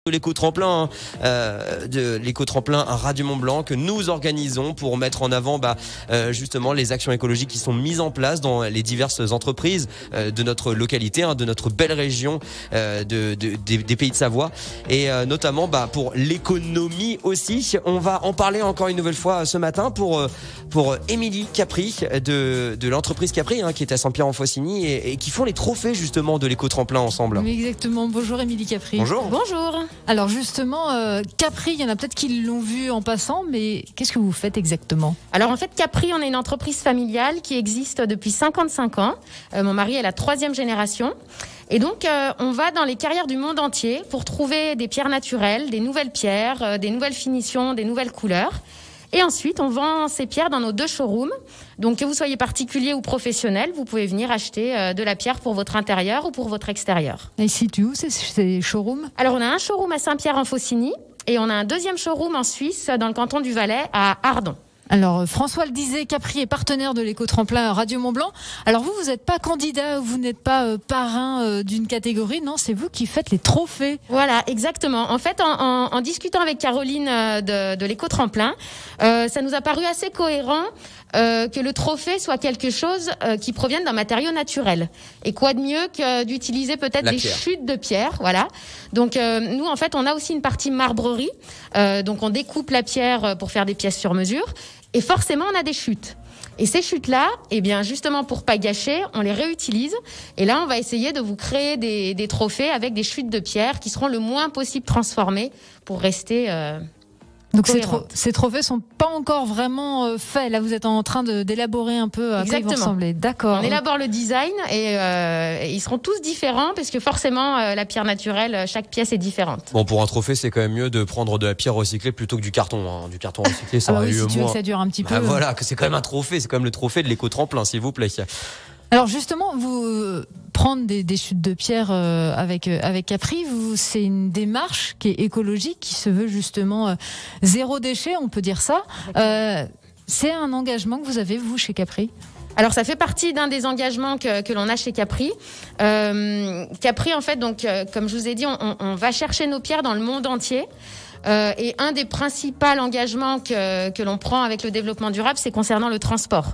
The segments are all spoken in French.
de l'éco-tremplin, de l'éco-tremplin Radio Mont-Blanc que nous organisons pour mettre en avant justement les actions écologiques qui sont mises en place dans les diverses entreprises de notre localité, de notre belle région des Pays de Savoie, et notamment pour l'économie aussi. On va en parler encore une nouvelle fois ce matin pour Émilie Capri de l'entreprise Capri qui est à Saint-Pierre-en-Faucigny et qui font les trophées justement de l'éco-tremplin ensemble. Oui, exactement. Bonjour Émilie Capri. Bonjour. Bonjour. Alors justement, Capri, il y en a peut-être qui l'ont vu en passant, mais qu'est-ce que vous faites exactement ? Alors en fait, Capri, on est une entreprise familiale qui existe depuis 55 ans. Mon mari est la 3e génération. Et donc, on va dans les carrières du monde entier pour trouver des pierres naturelles, des nouvelles pierres, des nouvelles finitions, des nouvelles couleurs. Et ensuite, on vend ces pierres dans nos 2 showrooms. Donc, que vous soyez particulier ou professionnel, vous pouvez venir acheter de la pierre pour votre intérieur ou pour votre extérieur. Et ils se situent où ces showrooms ? Alors, on a un showroom à Saint-Pierre-en-Faucigny et on a un 2e showroom en Suisse, dans le canton du Valais, à Ardon. Alors, François le disait, Capri est partenaire de l'éco-tremplin Radio Mont-Blanc. Alors vous n'êtes pas candidat, vous n'êtes pas parrain d'une catégorie, non, c'est vous qui faites les trophées. Voilà, exactement. En fait, en discutant avec Caroline de l'éco-tremplin, ça nous a paru assez cohérent que le trophée soit quelque chose qui provienne d'un matériau naturel. Et quoi de mieux que d'utiliser peut-être des chutes de pierre, voilà. Donc nous, en fait, on a aussi une partie marbrerie. Donc on découpe la pierre pour faire des pièces sur mesure. Et forcément, on a des chutes. Et ces chutes-là, eh bien, justement, pour pas gâcher, on les réutilise. Et là, on va essayer de vous créer des trophées avec des chutes de pierre qui seront le moins possible transformées pour rester donc ces trophées sont pas encore vraiment faits. Là, vous êtes en train d'élaborer un peu à quoi ils vont ressembler. D'accord. On élabore le design et ils seront tous différents parce que forcément, la pierre naturelle, chaque pièce est différente. Bon, pour un trophée, c'est quand même mieux de prendre de la pierre recyclée plutôt que du carton. Du carton recyclé, ça aurait eu si tu veux que ça dure un petit peu. Voilà, que c'est quand même un trophée. C'est quand même le trophée de l'éco-tremplin, s'il vous plaît. Alors justement, vous prendre des chutes de pierre avec Capri, c'est une démarche qui est écologique, qui se veut justement zéro déchet, on peut dire ça. C'est un engagement que vous avez, vous, chez Capri ? Alors ça fait partie d'un des engagements que l'on a chez Capri. Capri, en fait, donc comme je vous ai dit, on va chercher nos pierres dans le monde entier. Et un des principaux engagements que l'on prend avec le développement durable, c'est concernant le transport.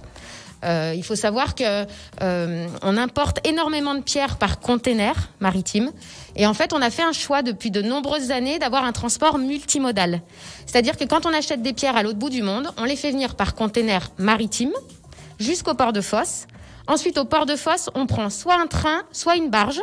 Il faut savoir que on importe énormément de pierres par container maritime. Et en fait, on a fait un choix depuis de nombreuses années d'avoir un transport multimodal. C'est-à-dire que quand on achète des pierres à l'autre bout du monde, on les fait venir par container maritime jusqu'au port de Fos. Ensuite, au port de Fos, on prend soit un train, soit une barge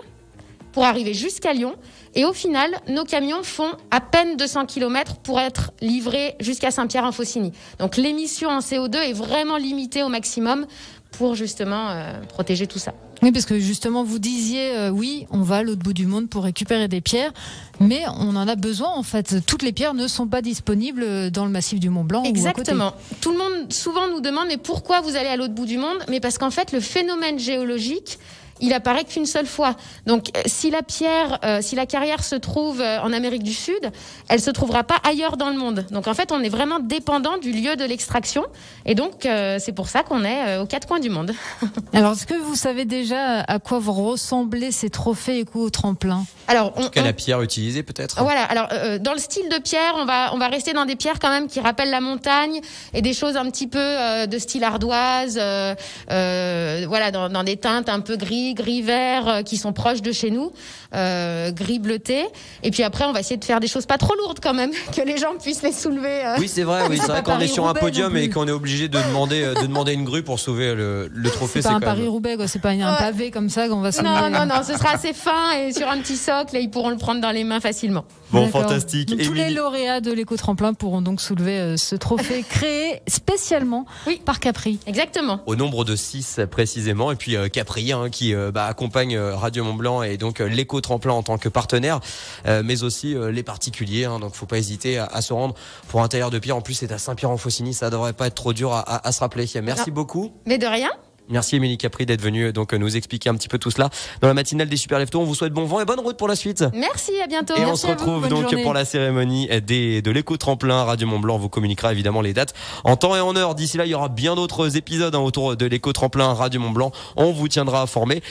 pour arriver jusqu'à Lyon. Et au final, nos camions font à peine 200 km pour être livrés jusqu'à Saint-Pierre-en-Faucigny. Donc l'émission en CO2 est vraiment limitée au maximum pour justement protéger tout ça. Oui, parce que justement, vous disiez, oui, on va à l'autre bout du monde pour récupérer des pierres, mais on en a besoin en fait. Toutes les pierres ne sont pas disponibles dans le massif du Mont-Blanc. Exactement. Ou à côté. Tout le monde souvent nous demande, mais pourquoi vous allez à l'autre bout du monde ? Mais parce qu'en fait, le phénomène géologique, il apparaît qu'une seule fois. Donc, si la carrière se trouve en Amérique du Sud, elle se trouvera pas ailleurs dans le monde. Donc, en fait, on est vraiment dépendant du lieu de l'extraction. Et donc, c'est pour ça qu'on est aux 4 coins du monde. Alors, est-ce que vous savez déjà à quoi vont ressembler ces trophées éco-tremplin ? Alors, la pierre utilisée, peut-être ? Voilà. Alors, dans le style de pierre, on va rester dans des pierres quand même qui rappellent la montagne et des choses un petit peu de style ardoise. Voilà, dans des teintes un peu gris vert qui sont proches de chez nous, gris bleuté. Et puis après, on va essayer de faire des choses pas trop lourdes quand même, que les gens puissent les soulever. Oui, c'est vrai. Oui, c'est vrai qu'on est sur un podium et qu'on est obligé de demander une grue pour sauver le trophée. C'est pas un Paris-Roubaix, quoi. C'est pas un pavé comme ça qu'on va soulever. Non, ce sera assez fin et sur un petit socle et ils pourront le prendre dans les mains facilement. Bon, fantastique. Donc, tous les lauréats de l'éco-tremplin pourront donc soulever ce trophée créé spécialement par Capri. Exactement. Au nombre de 6 précisément. Et puis Capri qui accompagne Radio Mont-Blanc et donc l'éco-tremplin en tant que partenaire, mais aussi les particuliers. Donc faut pas hésiter à se rendre pour un tailleur de pierre. En plus, c'est à Saint-Pierre-en-Faucigny. Ça devrait pas être trop dur à se rappeler. Merci beaucoup. Mais de rien. Merci Émilie Capri d'être venue donc nous expliquer un petit peu tout cela dans la matinale des Super Leftos. On vous souhaite bon vent et bonne route pour la suite. Merci, à bientôt. Et Merci on se retrouve donc pour la cérémonie de l'éco-tremplin. Radio Mont-Blanc vous communiquera évidemment les dates en temps et en heure. D'ici là, il y aura bien d'autres épisodes autour de l'éco-tremplin Radio Mont-Blanc. On vous tiendra informé.